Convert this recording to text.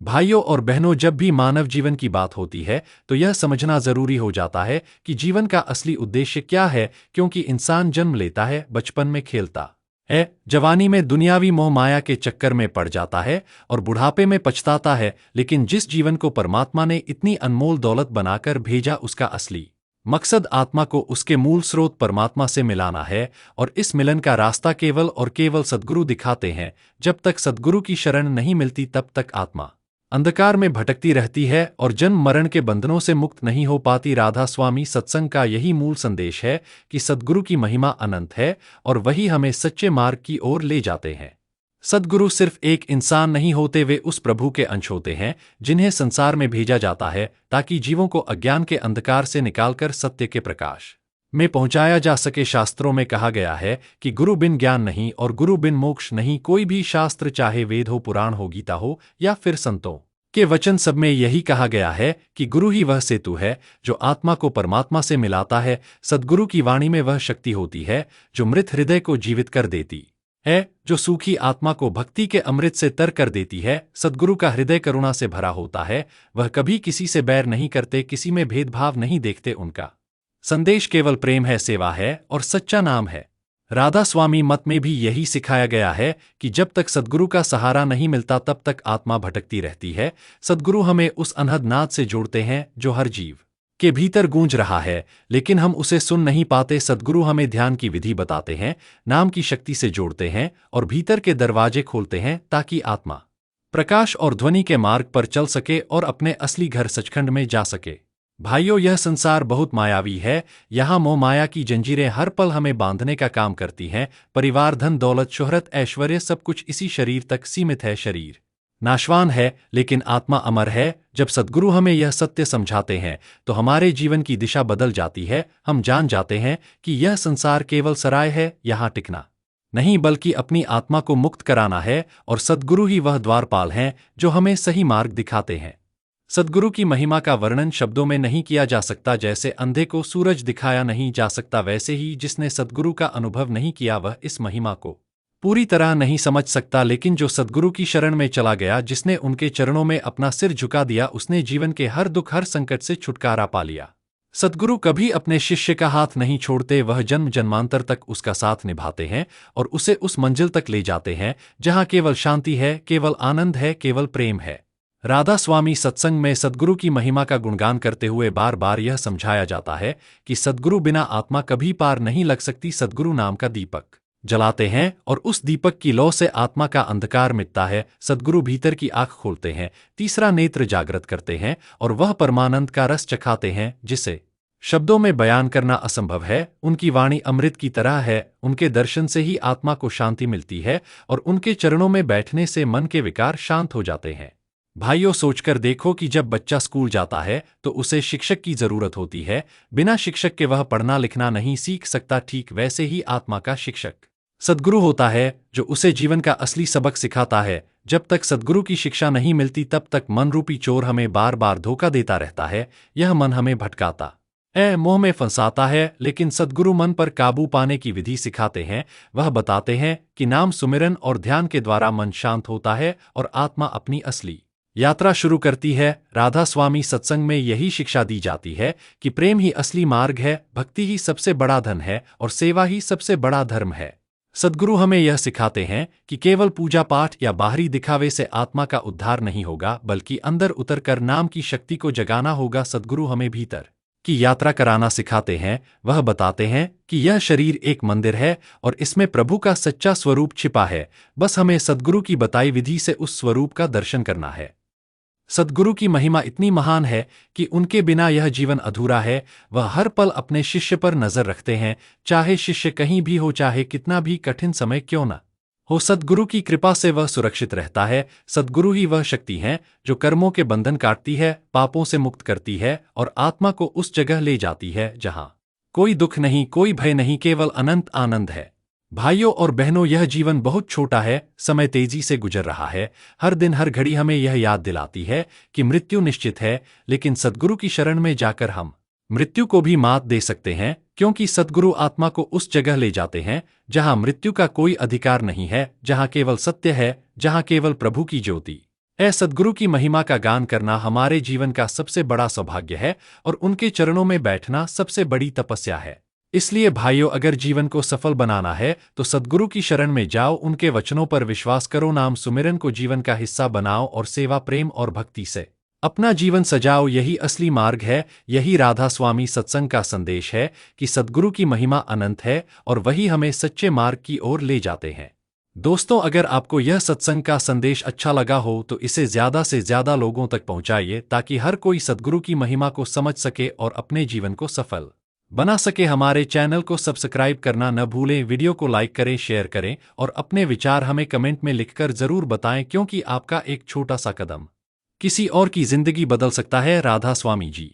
भाइयों और बहनों, जब भी मानव जीवन की बात होती है तो यह समझना जरूरी हो जाता है कि जीवन का असली उद्देश्य क्या है, क्योंकि इंसान जन्म लेता है, बचपन में खेलता है, जवानी में दुनियावी मोह माया के चक्कर में पड़ जाता है और बुढ़ापे में पछताता है, लेकिन जिस जीवन को परमात्मा ने इतनी अनमोल दौलत बनाकर भेजा, उसका असली मकसद आत्मा को उसके मूल स्रोत परमात्मा से मिलाना है। और इस मिलन का रास्ता केवल और केवल सद्गुरु दिखाते हैं। जब तक सद्गुरु की शरण नहीं मिलती, तब तक आत्मा अंधकार में भटकती रहती है और जन्म मरण के बंधनों से मुक्त नहीं हो पाती। राधा स्वामी सत्संग का यही मूल संदेश है कि सद्गुरु की महिमा अनंत है और वही हमें सच्चे मार्ग की ओर ले जाते हैं। सद्गुरु सिर्फ एक इंसान नहीं होते, वे उस प्रभु के अंश होते हैं जिन्हें संसार में भेजा जाता है ताकि जीवों को अज्ञान के अंधकार से निकालकर सत्य के प्रकाश में पहुंचाया जा सके। शास्त्रों में कहा गया है कि गुरु बिन ज्ञान नहीं और गुरु बिन मोक्ष नहीं। कोई भी शास्त्र, चाहे वेद हो, पुराण हो, गीता हो या फिर संतों के वचन, सब में यही कहा गया है कि गुरु ही वह सेतु है जो आत्मा को परमात्मा से मिलाता है। सद्गुरु की वाणी में वह शक्ति होती है जो मृत हृदय को जीवित कर देती है, जो सूखी आत्मा को भक्ति के अमृत से तर कर देती है। सद्गुरु का हृदय करुणा से भरा होता है। वह कभी किसी से बैर नहीं करते, किसी में भेदभाव नहीं देखते। उनका संदेश केवल प्रेम है, सेवा है और सच्चा नाम है। राधा स्वामी मत में भी यही सिखाया गया है कि जब तक सद्गुरु का सहारा नहीं मिलता, तब तक आत्मा भटकती रहती है। सद्गुरु हमें उस अनहद नाद से जोड़ते हैं जो हर जीव के भीतर गूंज रहा है, लेकिन हम उसे सुन नहीं पाते। सद्गुरु हमें ध्यान की विधि बताते हैं, नाम की शक्ति से जोड़ते हैं और भीतर के दरवाजे खोलते हैं ताकि आत्मा प्रकाश और ध्वनि के मार्ग पर चल सके और अपने असली घर सचखंड में जा सके। भाइयों, यह संसार बहुत मायावी है। यहाँ मोह माया की जंजीरें हर पल हमें बांधने का काम करती हैं। परिवार, धन दौलत, शोहरत, ऐश्वर्य, सब कुछ इसी शरीर तक सीमित है। शरीर नाशवान है लेकिन आत्मा अमर है। जब सद्गुरु हमें यह सत्य समझाते हैं तो हमारे जीवन की दिशा बदल जाती है। हम जान जाते हैं कि यह संसार केवल सराय है, यहाँ टिकना नहीं बल्कि अपनी आत्मा को मुक्त कराना है। और सद्गुरु ही वह द्वारपाल हैं जो हमें सही मार्ग दिखाते हैं। सद्गुरु की महिमा का वर्णन शब्दों में नहीं किया जा सकता। जैसे अंधे को सूरज दिखाया नहीं जा सकता, वैसे ही जिसने सद्गुरु का अनुभव नहीं किया वह इस महिमा को पूरी तरह नहीं समझ सकता। लेकिन जो सद्गुरु की शरण में चला गया, जिसने उनके चरणों में अपना सिर झुका दिया, उसने जीवन के हर दुख, हर संकट से छुटकारा पा लिया। सद्गुरु कभी अपने शिष्य का हाथ नहीं छोड़ते। वह जन्म जन्मांतर तक उसका साथ निभाते हैं और उसे उस मंजिल तक ले जाते हैं जहां केवल शांति है, केवल आनंद है, केवल प्रेम है। राधा स्वामी सत्संग में सद्गुरु की महिमा का गुणगान करते हुए बार बार यह समझाया जाता है कि सद्गुरु बिना आत्मा कभी पार नहीं लग सकती। सद्गुरु नाम का दीपक जलाते हैं और उस दीपक की लौ से आत्मा का अंधकार मिटता है। सद्गुरु भीतर की आंख खोलते हैं, तीसरा नेत्र जागृत करते हैं और वह परमानंद का रस चखाते हैं जिसे शब्दों में बयान करना असंभव है। उनकी वाणी अमृत की तरह है। उनके दर्शन से ही आत्मा को शांति मिलती है और उनके चरणों में बैठने से मन के विकार शांत हो जाते हैं। भाइयों, सोचकर देखो कि जब बच्चा स्कूल जाता है तो उसे शिक्षक की जरूरत होती है। बिना शिक्षक के वह पढ़ना लिखना नहीं सीख सकता। ठीक वैसे ही आत्मा का शिक्षक सद्गुरु होता है जो उसे जीवन का असली सबक सिखाता है। जब तक सद्गुरु की शिक्षा नहीं मिलती, तब तक मन रूपी चोर हमें बार बार धोखा देता रहता है। यह मन हमें भटकाता मोह में फंसाता है। लेकिन सद्गुरु मन पर काबू पाने की विधि सिखाते हैं। वह बताते हैं कि नाम सुमिरन और ध्यान के द्वारा मन शांत होता है और आत्मा अपनी असली यात्रा शुरू करती है। राधा स्वामी सत्संग में यही शिक्षा दी जाती है कि प्रेम ही असली मार्ग है, भक्ति ही सबसे बड़ा धन है और सेवा ही सबसे बड़ा धर्म है। सद्गुरु हमें यह सिखाते हैं कि केवल पूजा पाठ या बाहरी दिखावे से आत्मा का उद्धार नहीं होगा, बल्कि अंदर उतरकर नाम की शक्ति को जगाना होगा। सद्गुरु हमें भीतर की यात्रा कराना सिखाते हैं। वह बताते हैं कि यह शरीर एक मंदिर है और इसमें प्रभु का सच्चा स्वरूप छिपा है। बस हमें सद्गुरु की बताई विधि से उस स्वरूप का दर्शन करना है। सद्गुरु की महिमा इतनी महान है कि उनके बिना यह जीवन अधूरा है। वह हर पल अपने शिष्य पर नजर रखते हैं, चाहे शिष्य कहीं भी हो, चाहे कितना भी कठिन समय क्यों न हो। सद्गुरु की कृपा से वह सुरक्षित रहता है। सद्गुरु ही वह शक्ति है जो कर्मों के बंधन काटती है, पापों से मुक्त करती है और आत्मा को उस जगह ले जाती है जहां कोई दुख नहीं, कोई भय नहीं, केवल अनंत आनंद है। भाइयों और बहनों, यह जीवन बहुत छोटा है, समय तेजी से गुजर रहा है। हर दिन, हर घड़ी हमें यह याद दिलाती है कि मृत्यु निश्चित है, लेकिन सद्गुरु की शरण में जाकर हम मृत्यु को भी मात दे सकते हैं, क्योंकि सद्गुरु आत्मा को उस जगह ले जाते हैं जहां मृत्यु का कोई अधिकार नहीं है, जहां केवल सत्य है, जहां केवल प्रभु की ज्योति सद्गुरु की महिमा का गान करना हमारे जीवन का सबसे बड़ा सौभाग्य है और उनके चरणों में बैठना सबसे बड़ी तपस्या है। इसलिए भाइयों, अगर जीवन को सफल बनाना है तो सद्गुरु की शरण में जाओ, उनके वचनों पर विश्वास करो, नाम सुमिरन को जीवन का हिस्सा बनाओ और सेवा, प्रेम और भक्ति से अपना जीवन सजाओ। यही असली मार्ग है। यही राधा स्वामी सत्संग का संदेश है कि सद्गुरु की महिमा अनंत है और वही हमें सच्चे मार्ग की ओर ले जाते हैं। दोस्तों, अगर आपको यह सत्संग का संदेश अच्छा लगा हो तो इसे ज़्यादा से ज़्यादा लोगों तक पहुंचाइए ताकि हर कोई सद्गुरु की महिमा को समझ सके और अपने जीवन को सफल बना सके। हमारे चैनल को सब्सक्राइब करना न भूलें, वीडियो को लाइक करें, शेयर करें और अपने विचार हमें कमेंट में लिखकर ज़रूर बताएं, क्योंकि आपका एक छोटा सा कदम किसी और की जिंदगी बदल सकता है। राधा स्वामी जी।